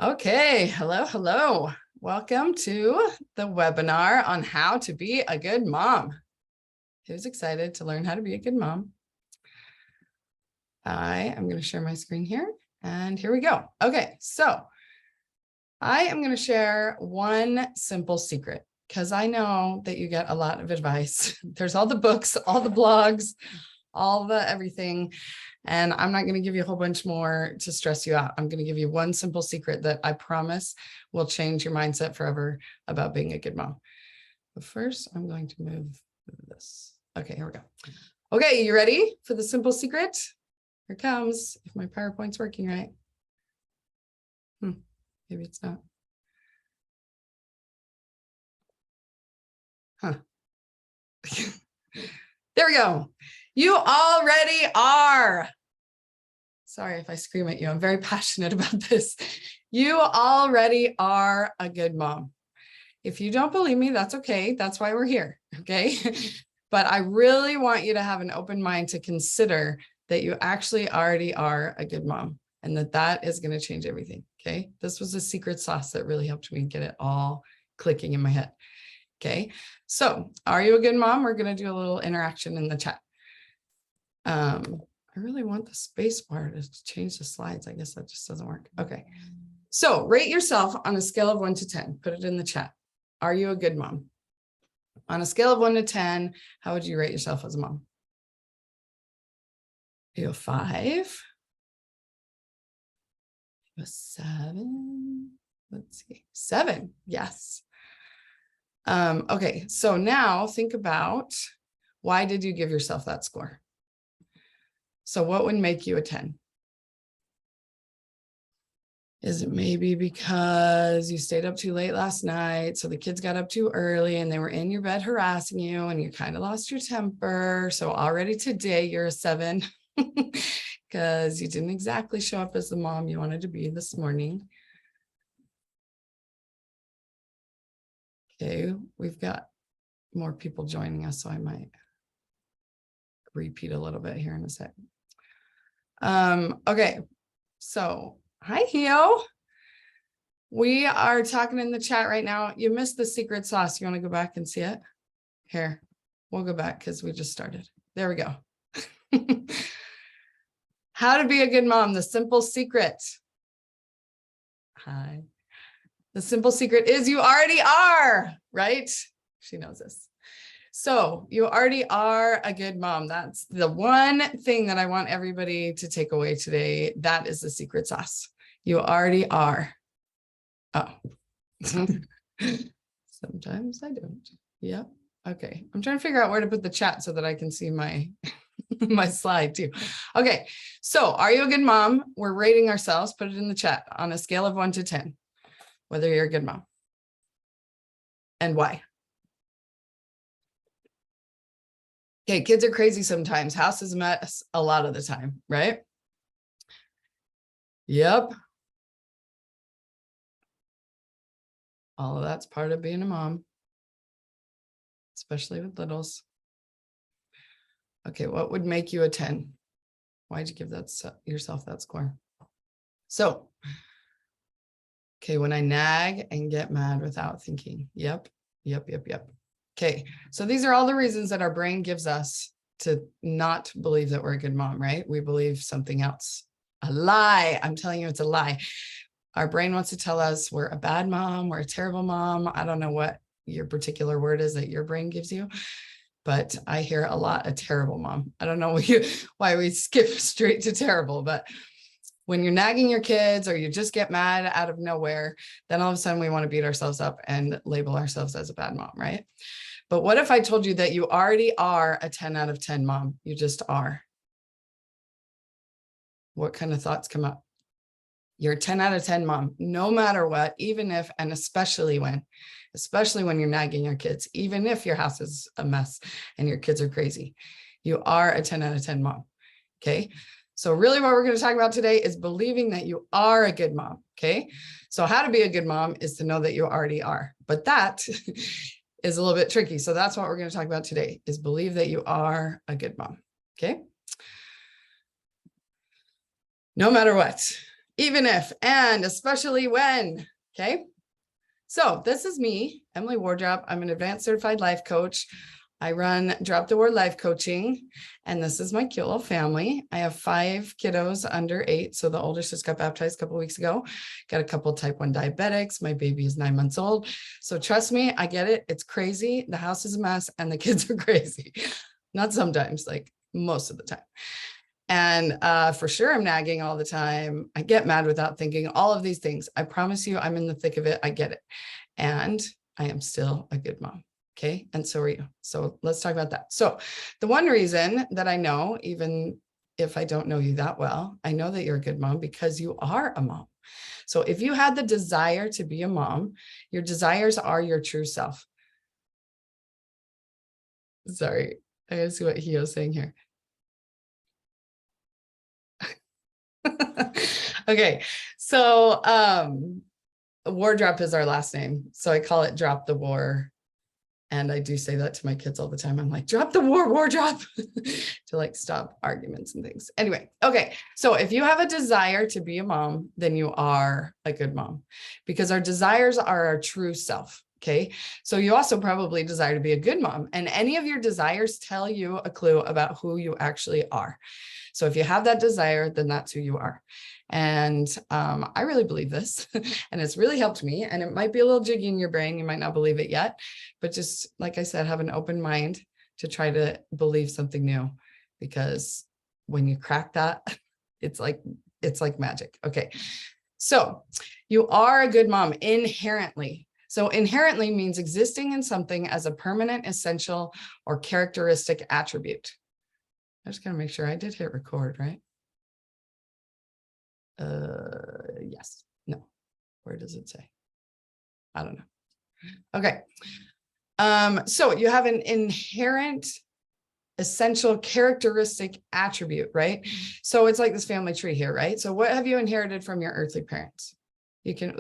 Okay, hello. Welcome to the webinar on how to be a good mom. Who's excited to learn how to be a good mom? I am going to share my screen here, and here we go. Okay, so I am going to share one simple secret because I know that you get a lot of advice. There's all the books, all the blogs, all the everything. And I'm not going to give you a whole bunch more to stress you out. I'm going to give you one simple secret that I promise will change your mindset forever about being a good mom. But first, I'm going to move this. Okay, here we go. Okay, you ready for the simple secret? Here it comes. If my PowerPoint's working right. Maybe it's not. There we go. You already are. Sorry if I scream at you. I'm very passionate about this. You already are a good mom. If you don't believe me, that's okay. That's why we're here. Okay. But I really want you to have an open mind to consider that you actually already are a good mom and that is going to change everything. Okay. This was a secret sauce that really helped me get it all clicking in my head. Okay. So are you a good mom? We're going to do a little interaction in the chat. I really want the space bar to change the slides. I guess that just doesn't work. Okay. So rate yourself on a scale of 1 to 10. Put it in the chat. Are you a good mom? On a scale of 1 to 10, how would you rate yourself as a mom? You a 5? You a 7? Let's see. 7. Yes. Okay. So now think about, why did you give yourself that score? So what would make you a 10? Is it maybe because you stayed up too late last night, so the kids got up too early and they were in your bed harassing you and you kind of lost your temper? So already today you're a 7 because you didn't exactly show up as the mom you wanted to be this morning. Okay, we've got more people joining us, so I might repeat a little bit here in a sec. Okay, so hi, Hio. We are talking in the chat right now. You missed the secret sauce. You want to go back and see it? Here, we'll go back because we just started. There we go. How to be a good mom, the simple secret. Hi. The simple secret is you already are, right? She knows this. So you already are a good mom. That's the one thing that I want everybody to take away today. That is the secret sauce. You already are. Oh, sometimes I don't. Yep. Okay. I'm trying to figure out where to put the chat so that I can see my, my slide too. Okay. So are you a good mom? We're rating ourselves. Put it in the chat on a scale of 1 to 10, whether you're a good mom and why. Okay, kids are crazy sometimes. House is a mess a lot of the time, right? Yep. All of that's part of being a mom, especially with littles. Okay, what would make you a 10? Why'd you give that yourself that score? So, okay, when I nag and get mad without thinking. Yep. Okay, so these are all the reasons that our brain gives us to not believe that we're a good mom, right? We believe something else. A lie. I'm telling you, it's a lie. Our brain wants to tell us we're a bad mom, we're a terrible mom. I don't know what your particular word is that your brain gives you, but I hear a lot, a terrible mom. I don't know why we skip straight to terrible, but when you're nagging your kids or you just get mad out of nowhere, then all of a sudden we want to beat ourselves up and label ourselves as a bad mom, right? But what if I told you that you already are a 10 out of 10 mom? You just are. What kind of thoughts come up? You're a 10 out of 10 mom, no matter what, even if, and especially when you're nagging your kids, even if your house is a mess and your kids are crazy, you are a 10 out of 10 mom. Okay. So really what we're going to talk about today is believing that you are a good mom. Okay. So how to be a good mom is to know that you already are, but that is a little bit tricky. So that's what we're going to talk about today is believe that you are a good mom. Okay. No matter what, even if, and especially when, okay? So this is me, Emily Wardrop. I'm an advanced certified life coach. I run Drop the Word Life Coaching, and this is my cute little family. I have 5 kiddos under 8. So the oldest just got baptized a couple of weeks ago. Got a couple type 1 diabetics. My baby is 9 months old. So trust me, I get it. It's crazy. The house is a mess and the kids are crazy. Not sometimes, like most of the time. And for sure, I'm nagging all the time. I get mad without thinking, all of these things. I promise you, I'm in the thick of it. I get it. And I am still a good mom. Okay. And so are you. So let's talk about that. So the one reason that I know, even if I don't know you that well, I know that you're a good mom because you are a mom. So if you had the desire to be a mom, your desires are your true self. Sorry, I gotta see what Hio's saying here. Okay, so Wardrop is our last name. So I call it Drop the War. And I do say that to my kids all the time. I'm like, drop the war, Wardrop, to like stop arguments and things. Anyway, okay. So if you have a desire to be a mom, then you are a good mom because our desires are our true self. Okay. So you also probably desire to be a good mom, and any of your desires tell you a clue about who you actually are. So if you have that desire, then that's who you are. And I really believe this, and it's really helped me. And it might be a little jiggy in your brain. You might not believe it yet, but just like I said, have an open mind to try to believe something new, because when you crack that, it's like magic. Okay. So you are a good mom inherently. So inherently means existing in something as a permanent, essential, or characteristic attribute. I just gotta make sure I did hit record, right? Yes. No. Where does it say? I don't know. Okay. So you have an inherent, essential, characteristic attribute, right? So it's like this family tree here, right? So what have you inherited from your earthly parents? You can,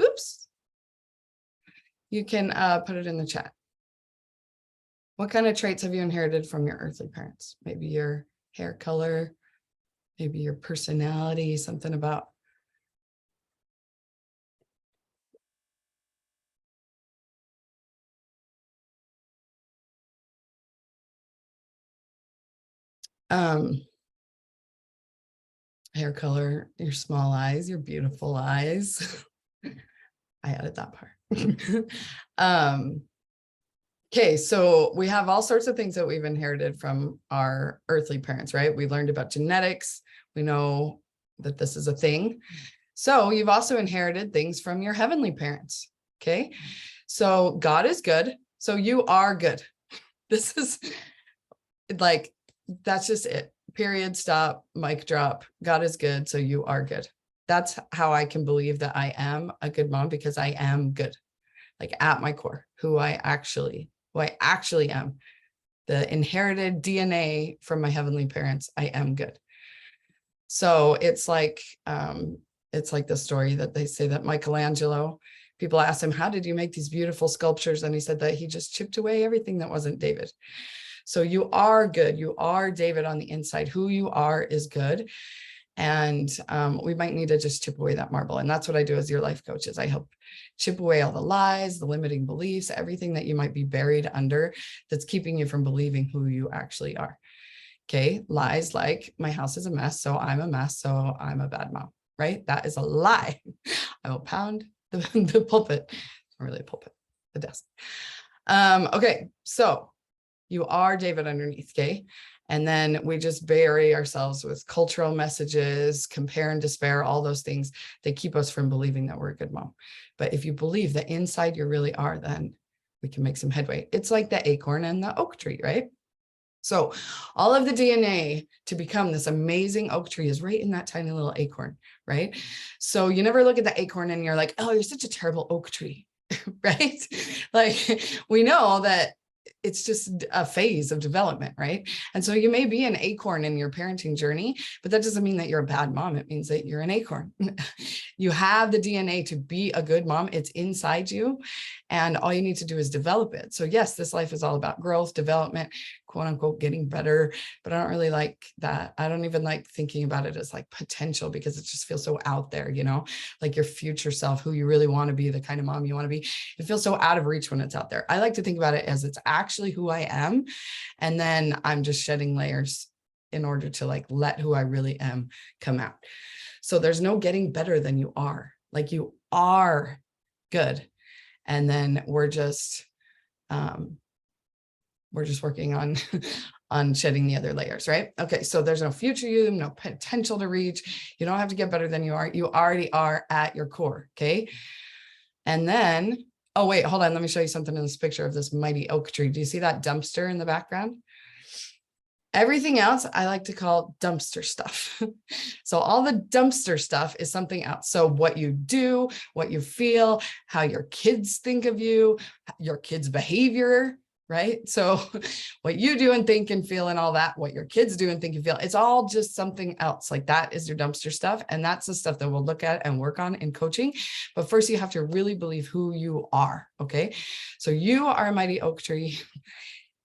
you can put it in the chat. What kind of traits have you inherited from your earthly parents? Maybe your hair color, maybe your personality, something about. Hair color, your small eyes, your beautiful eyes. I added that part. Okay, so we have all sorts of things that we've inherited from our earthly parents, right? We learned about genetics. We know that this is a thing. So you've also inherited things from your heavenly parents, okay? So God is good, so you are good. This is like, that's just it. Period, stop, mic drop. God is good, so you are good. That's how I can believe that I am a good mom, because I am good, like at my core, who I actually am. The inherited DNA from my heavenly parents, I am good. So it's like the story that they say that Michelangelo, people ask him, how did you make these beautiful sculptures? And he said that he just chipped away everything that wasn't David. So you are good. You are David on the inside. Who you are is good. And we might need to just chip away that marble. And that's what I do as your life coach, is I help chip away all the lies, the limiting beliefs, everything that you might be buried under that's keeping you from believing who you actually are. Okay. Lies like my house is a mess, so I'm a mess, so I'm a bad mom, right? That is a lie. I will pound the pulpit, not really a pulpit, the desk. Okay. So you are David underneath, okay? And then we just bury ourselves with cultural messages, compare and despair, all those things. They keep us from believing that we're a good mom. But if you believe that inside you really are, then we can make some headway. It's like the acorn and the oak tree, right? So all of the DNA to become this amazing oak tree is right in that tiny little acorn, right? So you never look at the acorn and you're like, oh, you're such a terrible oak tree, right? Like, we know that it's just a phase of development, right? And so you may be an acorn in your parenting journey, but that doesn't mean that you're a bad mom. It means that you're an acorn. You have the DNA to be a good mom. It's inside you. And all you need to do is develop it. So yes, this life is all about growth, development, quote unquote, getting better. But I don't really like that. I don't even like thinking about it as like potential, because it just feels so out there, you know, like your future self, who you really want to be, the kind of mom you want to be. It feels so out of reach when it's out there. I like to think about it as it's actually who I am. And then I'm just shedding layers in order to like let who I really am come out. So there's no getting better than you are. Like you are good. And then we're just working on on shedding the other layers, right? Okay, so there's no future you, no potential to reach. You don't have to get better than you are. You already are at your core, okay? And then, oh wait, hold on. Let me show you something in this picture of this mighty oak tree. Do you see that dumpster in the background? Everything else I like to call dumpster stuff. So all the dumpster stuff is something else. So what you do, what you feel, how your kids think of you, your kids' behavior, right? So what you do and think and feel and all that, what your kids do and think and feel, it's all just something else. Like that is your dumpster stuff. And that's the stuff that we'll look at and work on in coaching. But first you have to really believe who you are, okay? So you are a mighty oak tree.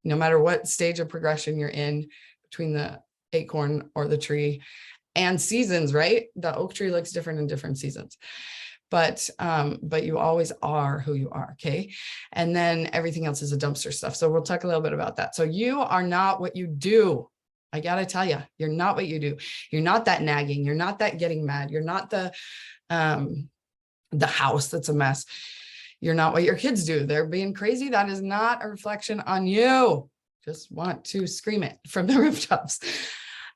No matter what stage of progression you're in between the acorn or the tree and seasons, right? The oak tree looks different in different seasons, but you always are who you are. Okay. And then everything else is a dumpster stuff. So we'll talk a little bit about that. So you are not what you do. I got to tell you, you're not what you do. You're not that nagging. You're not that getting mad. You're not the house that's a mess. You're not what your kids do. They're being crazy. That is not a reflection on you. Just want to scream it from the rooftops.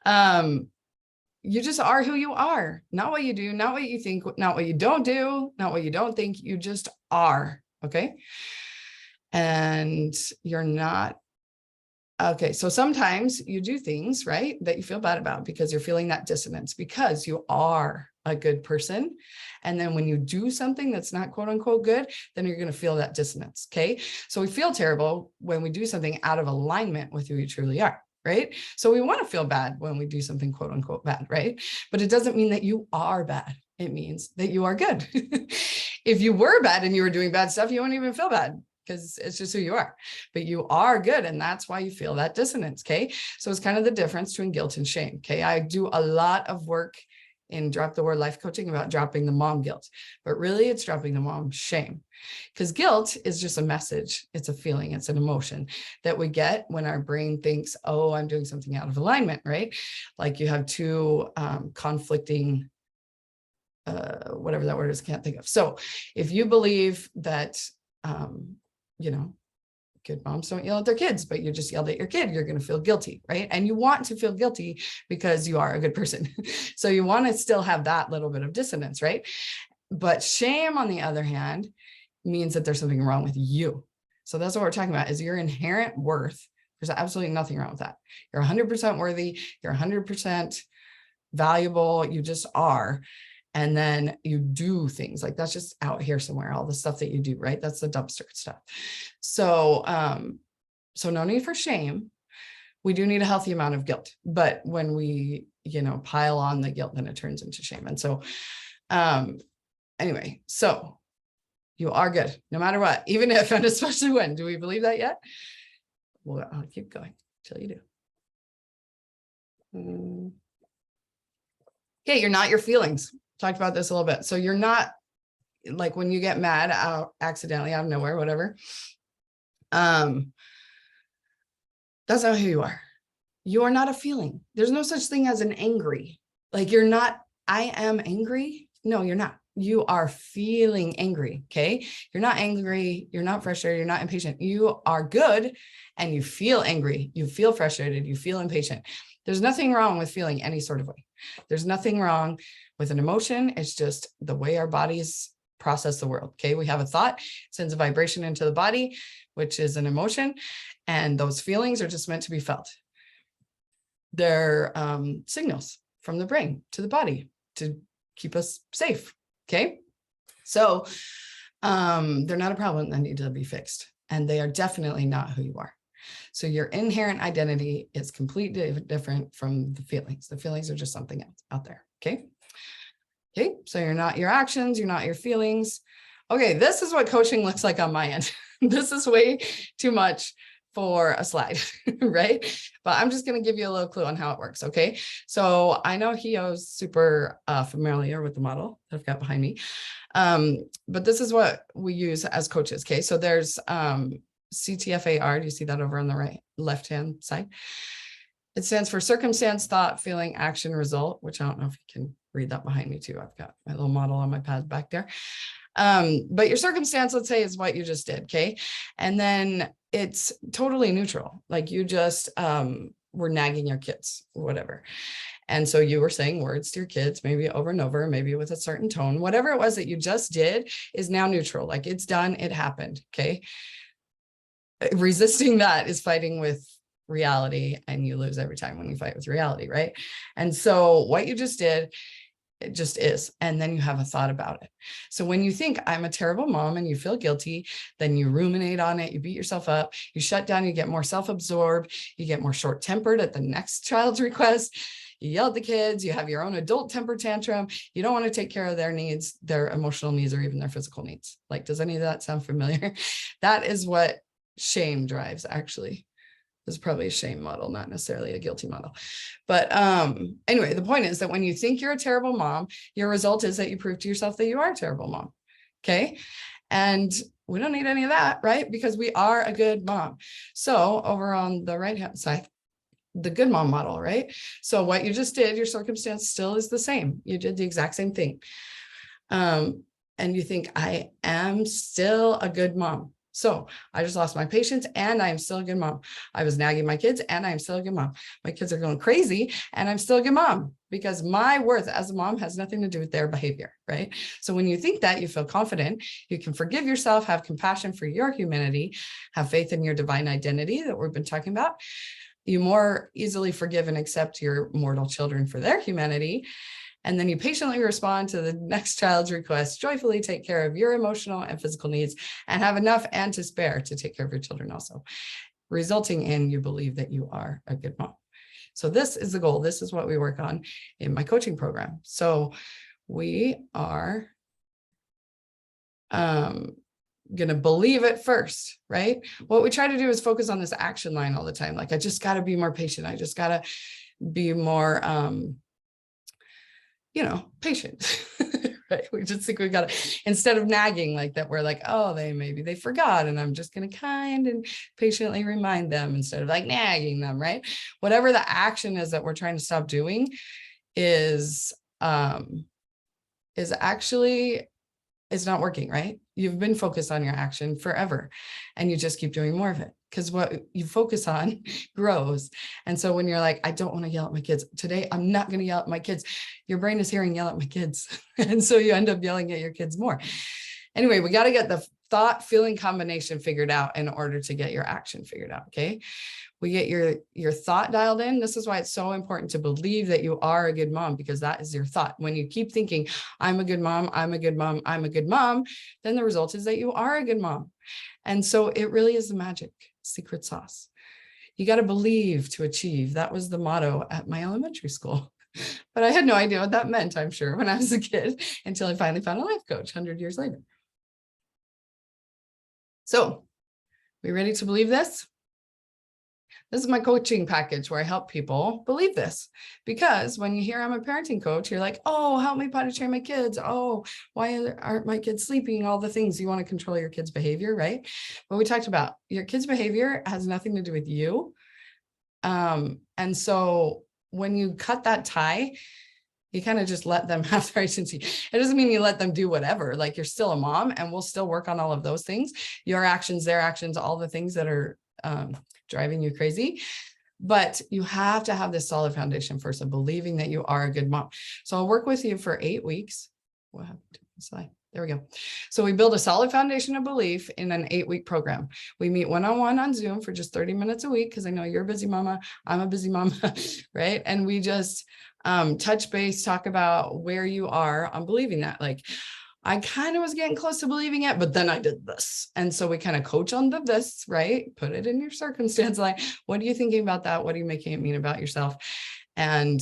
You just are who you are, not what you do, not what you think, not what you don't do, not what you don't think. You just are. Okay. And you're not. Okay. So sometimes you do things, right, that you feel bad about because you're feeling that dissonance because you are a good person. And then when you do something that's not quote unquote good, then you're going to feel that dissonance. Okay. So we feel terrible when we do something out of alignment with who we truly are. Right. So we want to feel bad when we do something quote unquote bad. Right. But it doesn't mean that you are bad. It means that you are good. If you were bad and you were doing bad stuff, you wouldn't even feel bad, because it's just who you are, but you are good. And that's why you feel that dissonance. Okay. So it's kind of the difference between guilt and shame. Okay. I do a lot of work in Drop the Word Life Coaching about dropping the mom guilt, but really it's dropping the mom shame, because guilt is just a message. It's a feeling. It's an emotion that we get when our brain thinks, oh, I'm doing something out of alignment, right? Like you have two conflicting, whatever that word is, can't think of. So if you believe that, you know, good moms don't yell at their kids, but you just yelled at your kid, you're going to feel guilty, right? And you want to feel guilty because you are a good person. So you want to still have that little bit of dissonance, right? But shame, on the other hand, means that there's something wrong with you. So that's what we're talking about, is your inherent worth. There's absolutely nothing wrong with that. You're 100% worthy. You're 100% valuable. You just are. And then you do things like that's just out here somewhere, all the stuff that you do, right? That's the dumpster stuff. So, so no need for shame. We do need a healthy amount of guilt, but when we, you know, pile on the guilt, then it turns into shame. And so, anyway, so you are good no matter what, even if, and especially when. Do we believe that yet? Well, I'll keep going till you do. Okay, you're not your feelings. Talked about this a little bit. So you're not, like, when you get mad out accidentally out of nowhere, whatever. That's not who you are. You are not a feeling. There's no such thing as an angry. Like, you're not, I am angry. No, you're not. You are feeling angry. Okay. You're not angry. You're not frustrated. You're not impatient. You are good. And you feel angry. You feel frustrated. You feel impatient. There's nothing wrong with feeling any sort of way. There's nothing wrong with an emotion. It's just the way our bodies process the world. Okay. We have a thought, sends a vibration into the body, which is an emotion. And those feelings are just meant to be felt. They're signals from the brain to the body to keep us safe. Okay. So they're not a problem that need to be fixed. And they are definitely not who you are. So your inherent identity is completely different from the feelings. The feelings are just something else out there. Okay. Okay, so you're not your actions, you're not your feelings. Okay, this is what coaching looks like on my end. This is way too much for a slide, right? But I'm just going to give you a little clue on how it works, okay? So I know Hio's super familiar with the model that I've got behind me, but this is what we use as coaches, okay? So there's CTFAR, do you see that over on the right, left-hand side? It stands for circumstance, thought, feeling, action, result, which I don't know if you can read that behind me too. I've got my little model on my pad back there. But your circumstance, let's say, is what you just did, okay? And then it's totally neutral. Like you just were nagging your kids, whatever. And so you were saying words to your kids, maybe over and over, maybe with a certain tone. Whatever it was that you just did is now neutral. Like it's done, it happened, okay? Resisting that is fighting with reality, and you lose every time when you fight with reality, right? And so what you just did, it just is. And then you have a thought about it. So when you think I'm a terrible mom and you feel guilty, then you ruminate on it, you beat yourself up, you shut down, you get more self-absorbed, you get more short-tempered at the next child's request, you yell at the kids, you have your own adult temper tantrum, you don't want to take care of their needs, their emotional needs, or even their physical needs. Like, does any of that sound familiar? That is what shame drives, actually. This is probably a shame model, not necessarily a guilty model. But anyway, the point is that when you think you're a terrible mom, your result is that you prove to yourself that you are a terrible mom. Okay. And we don't need any of that, right? Because we are a good mom. So over on the right-hand side, the good mom model, right? So what you just did, your circumstance still is the same. You did the exact same thing. And you think, I am still a good mom. So I just lost my patience and I'm still a good mom. I was nagging my kids and I'm still a good mom. My kids are going crazy and I'm still a good mom, because my worth as a mom has nothing to do with their behavior, right? So when you think that, you feel confident, you can forgive yourself, have compassion for your humanity, have faith in your divine identity that we've been talking about. You more easily forgive and accept your mortal children for their humanity. And then you patiently respond to the next child's request, joyfully take care of your emotional and physical needs, and have enough and to spare to take care of your children also, resulting in you believe that you are a good mom. So this is the goal. This is what we work on in my coaching program. So we are going to believe it first, right? What we try to do is focus on this action line all the time. Like, I just got to be more patient. I just got to be more patient, right? We just think we got to, instead of nagging like that, we're like, oh, maybe they forgot, and I'm just going to kind and patiently remind them instead of like nagging them, right? Whatever the action is that we're trying to stop doing is actually, it's not working, right? You've been focused on your action forever and you just keep doing more of it, because what you focus on grows. And so when you're like, I don't want to yell at my kids today, I'm not going to yell at my kids, your brain is hearing yell at my kids. And so you end up yelling at your kids more. Anyway, we got to get the thought feeling combination figured out in order to get your action figured out. Okay. We get your thought dialed in. This is why it's so important to believe that you are a good mom, because that is your thought. When you keep thinking, I'm a good mom, I'm a good mom, I'm a good mom, then the result is that you are a good mom. And so it really is the magic secret sauce. You got to believe to achieve. That was the motto at my elementary school. But I had no idea what that meant, I'm sure, when I was a kid, until I finally found a life coach 100 years later. So, we ready to believe this? This is my coaching package where I help people believe this, because when you hear I'm a parenting coach, you're like, oh, help me potty train my kids. Oh, why aren't my kids sleeping? All the things. You want to control your kids' behavior, right? But we talked about your kids' behavior has nothing to do with you. And so when you cut that tie, you kind of just let them have their agency. It doesn't mean you let them do whatever. Like, you're still a mom and we'll still work on all of those things, your actions, their actions, all the things that are driving you crazy. But you have to have this solid foundation first of believing that you are a good mom. So I'll work with you for 8 weeks. What happened to the slide? There we go. So we build a solid foundation of belief in an 8-week program. We meet one-on-one on Zoom for just 30 minutes a week, because I know you're a busy mama, I'm a busy mama, right? And we just touch base, talk about where you are on believing that. Like, I kind of was getting close to believing it, but then I did this. And so we kind of coach on the this, right? Put it in your circumstance. Like, what are you thinking about that? What are you making it mean about yourself? And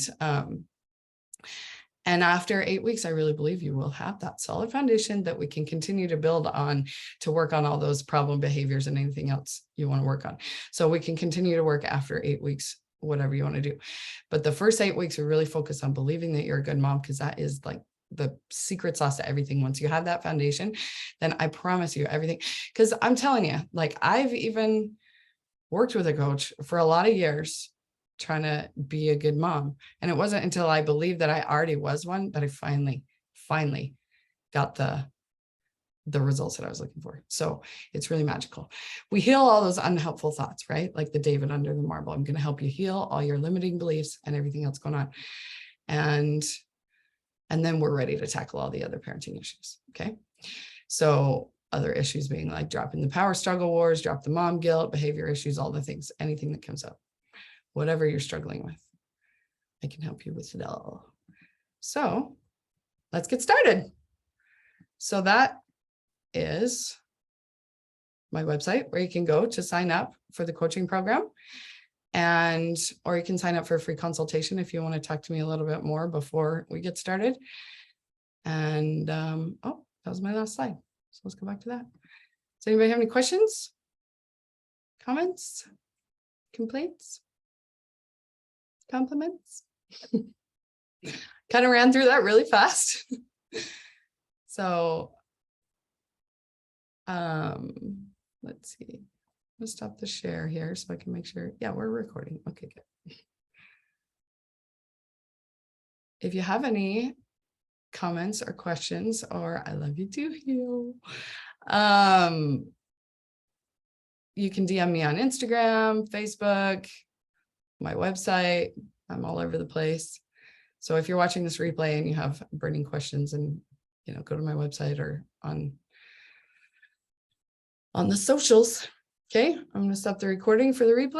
And after 8 weeks, I really believe you will have that solid foundation that we can continue to build on to work on all those problem behaviors and anything else you want to work on. So we can continue to work after 8 weeks, whatever you want to do. But the first 8 weeks, we really focus on believing that you're a good mom, because that is like the secret sauce to everything. Once you have that foundation, then I promise you everything. Because I'm telling you, like, I've even worked with a coach for a lot of years trying to be a good mom. And it wasn't until I believed that I already was one that I finally got the results that I was looking for. So it's really magical. We heal all those unhelpful thoughts, right? Like the David under the marble. I'm going to help you heal all your limiting beliefs and everything else going on. And then we're ready to tackle all the other parenting issues. Okay. So other issues being like dropping the power struggle wars, drop the mom guilt, behavior issues, all the things, anything that comes up, whatever you're struggling with, I can help you with it all. So let's get started. So that is my website where you can go to sign up for the coaching program, or you can sign up for a free consultation if you want to talk to me a little bit more before we get started. And oh, that was my last slide. So let's go back to that. Does anybody have any questions, comments, complaints, compliments? Kind of ran through that really fast. So let's see. I'm gonna stop the share here so I can make sure. Yeah, we're recording. Okay, good. If you have any comments or questions, or I love you too, Hugh. You can DM me on Instagram, Facebook, my website. I'm all over the place. So if you're watching this replay and you have burning questions, and go to my website or on the socials. Okay, I'm going to stop the recording for the replay.